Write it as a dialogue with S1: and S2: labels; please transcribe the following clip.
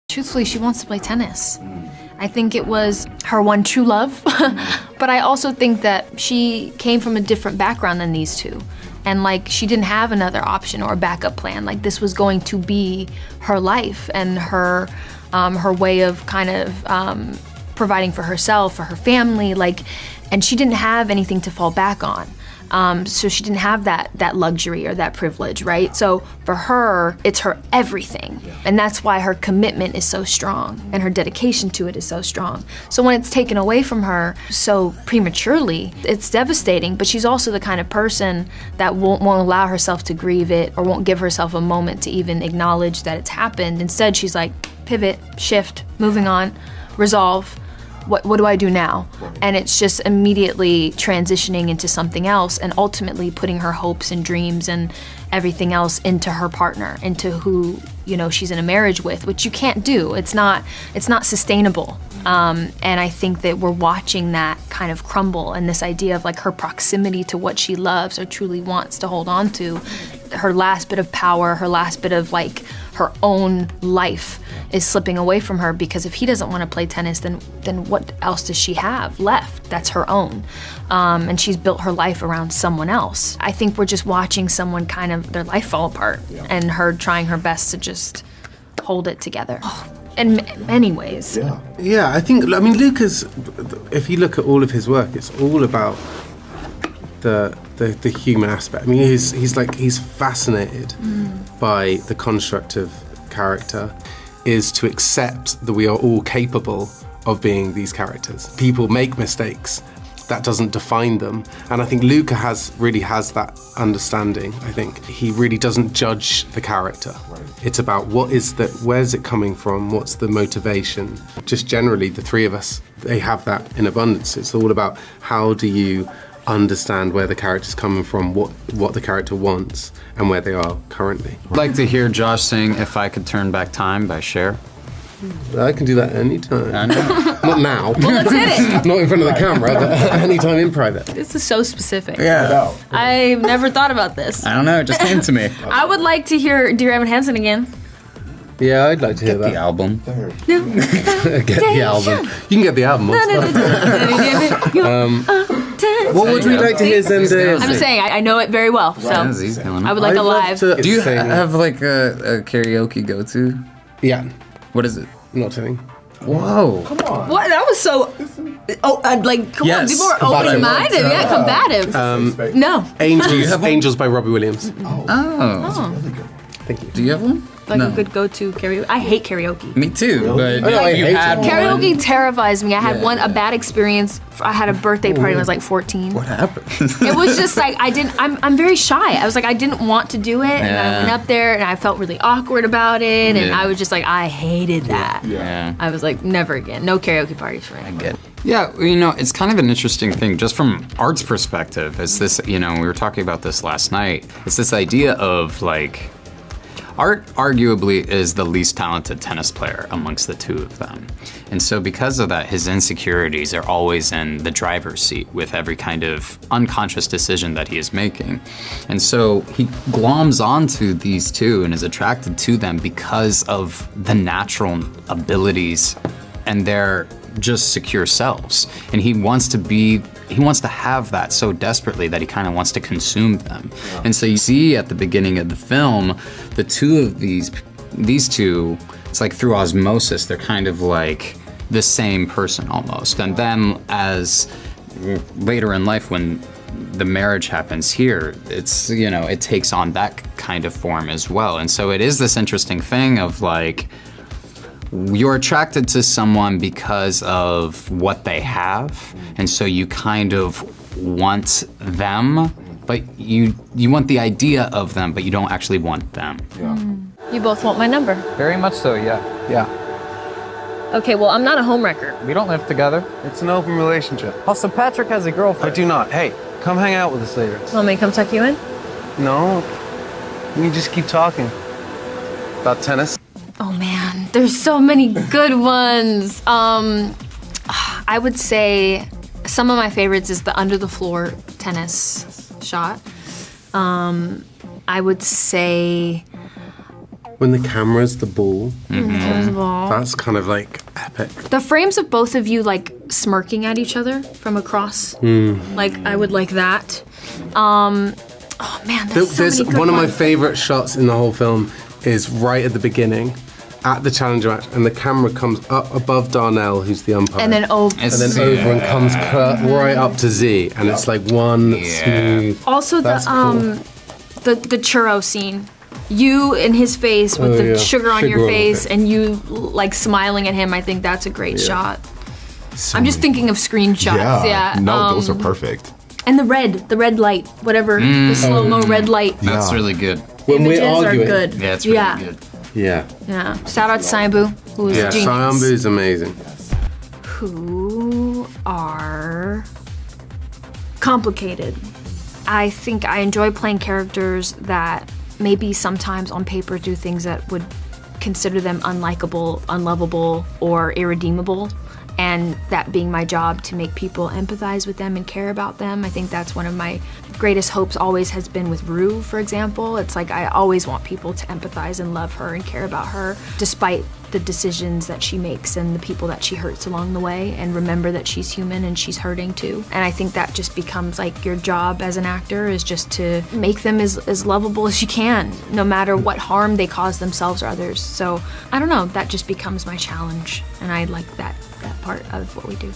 S1: Truthfully, she wants to play tennis. I think it was her one true love, but I also think that she came from a different background than these two. And like, she didn't have another option or a backup plan. Like, this was going to be her life and her way of kind of providing for herself, for her family, like, and she didn't have anything to fall back on. So she didn't have that luxury or that privilege, right? So for her, it's her everything. And that's why her commitment is so strong and her dedication to it is so strong. So when it's taken away from her so prematurely, it's devastating, but she's also the kind of person that won't allow herself to grieve it or won't give herself a moment to even acknowledge that it's happened. Instead, she's like, pivot, shift, moving on, resolve. What do I do now? And it's just immediately transitioning into something else and ultimately putting her hopes and dreams and everything else into her partner, into who, you know, she's in a marriage with, which you can't do. It's not sustainable. And I think that we're watching that kind of crumble, and this idea of like her proximity to what she loves or truly wants to hold on to, her last bit of power, her last bit of like her own life is slipping away from her, because if he doesn't want to play tennis, then what else does she have left that's her own? And she's built her life around someone else. I think we're just watching someone kind of, their life fall apart, and her trying her best to just hold it together. In many ways.
S2: Yeah, I mean, Luca's, if you look at all of his work, it's all about the human aspect. I mean, he's fascinated by the construct of character, is to accept that we are all capable of being these characters. People make mistakes. That doesn't define them. And I think Luca really has that understanding. I think he really doesn't judge the character. Right. It's about where's it coming from? What's the motivation? Just generally, the three of us, they have that in abundance. It's all about how do you understand where the character's coming from, what the character wants, and where they are currently.
S3: I'd like to hear Josh sing If I Could Turn Back Time by Cher.
S2: I can do that anytime.
S3: I know.
S2: Not now.
S1: Well, let's hit it.
S2: Not in front of the camera, but anytime in private.
S1: This is so specific.
S3: Yeah.
S1: I've never thought about this.
S3: I don't know, it just came to me.
S1: I would like to hear Dear Evan Hansen again.
S2: Yeah, I'd like to hear
S3: Get
S2: that.
S3: the album.
S2: Get the album. You can get the album. What would we like to hear Zendaya
S1: I'm
S2: sing?
S1: just saying, I know it very well, so I would like a live.
S3: Do you have like a karaoke go-to?
S2: Yeah.
S3: What is it?
S2: I'm not telling.
S3: Whoa.
S1: What? That was so. Oh, I'd like, come on,
S3: Yes.
S1: be more open-minded. Yeah, combative. No.
S2: Angels by Robbie Williams.
S3: Oh.
S2: Thank you.
S3: Do you have one?
S1: Like a good go-to karaoke. I hate karaoke.
S3: Me too, but
S2: I
S3: you
S2: hate
S3: had
S2: it.
S3: one.
S1: Karaoke terrifies me. I had a bad experience. I had a birthday party when I was like 14.
S3: What happened?
S1: It was just like, I'm very shy. I was like, I didn't want to do it, and I went up there and I felt really awkward about it, and I was just like, I hated that.
S3: Yeah.
S1: I was like, never again. No karaoke parties for me.
S3: I get it. Yeah, you know, it's kind of an interesting thing, just from art's perspective, is this, you know, we were talking about this last night, it's this idea of like, Art arguably is the least talented tennis player amongst the two of them. And so because of that, his insecurities are always in the driver's seat with every kind of unconscious decision that he is making. And so he gloms onto these two and is attracted to them because of the natural abilities and their just secure selves. And he wants to have that so desperately that he kind of wants to consume them. Yeah. And so you see at the beginning of the film, the two of these two, it's like through osmosis, they're kind of like the same person almost. And then as later in life when the marriage happens here, it's, you know, it takes on that kind of form as well. And so it is this interesting thing of like, you're attracted to someone because of what they have, and so you kind of want them, but you want the idea of them, but you don't actually want them.
S4: Yeah.
S1: You both want my number.
S4: Very much so, yeah.
S1: Okay, well, I'm not a homewrecker.
S4: We don't live together.
S5: It's an open relationship.
S4: Also, Patrick has a
S5: I
S4: girlfriend.
S5: do not. Hey, come hang out with us later.
S1: Want me to come tuck you in?
S5: No, we can just keep talking about tennis.
S1: Oh man, there's so many good ones. I would say some of my favorites is the under the floor tennis shot. I would say
S2: When the camera's the ball,
S1: First of all.
S2: that's kind of like epic.
S1: The frames of both of you like smirking at each other from across, like I would like that. Oh man, there's so many good
S2: one of my
S1: ones.
S2: favorite shots in the whole film is right at the beginning, at the challenger match, and the camera comes up above Darnell, who's the umpire,
S1: And then over.
S2: and then over and comes right up to Z, and it's like one smooth.
S1: Also
S2: That's
S1: the churro scene. You in his face with the sugar on your
S2: Sugar on the
S1: face
S2: face.
S1: and you like smiling at him. I think that's a great shot. I'm just thinking of screenshots. Yeah.
S6: No, those are perfect.
S1: And the red light, whatever, the slow-mo red light.
S3: That's really good.
S2: When we're
S1: Images are
S2: arguing,
S1: good.
S3: Yeah, it's really good.
S2: yeah,
S1: Yeah. Shout out to Saibu, who was a genius.
S2: Sayambu's amazing.
S1: Who are complicated. I think I enjoy playing characters that maybe sometimes on paper do things that would consider them unlikable, unlovable, or irredeemable. And that being my job to make people empathize with them and care about them. I think that's one of my greatest hopes always has been with Rue, for example. It's like I always want people to empathize and love her and care about her, despite the decisions that she makes and the people that she hurts along the way, and remember that she's human and she's hurting too. And I think that just becomes like your job as an actor is just to make them as lovable as you can, no matter what harm they cause themselves or others. So I don't know, that just becomes my challenge, and I like that part of what we do.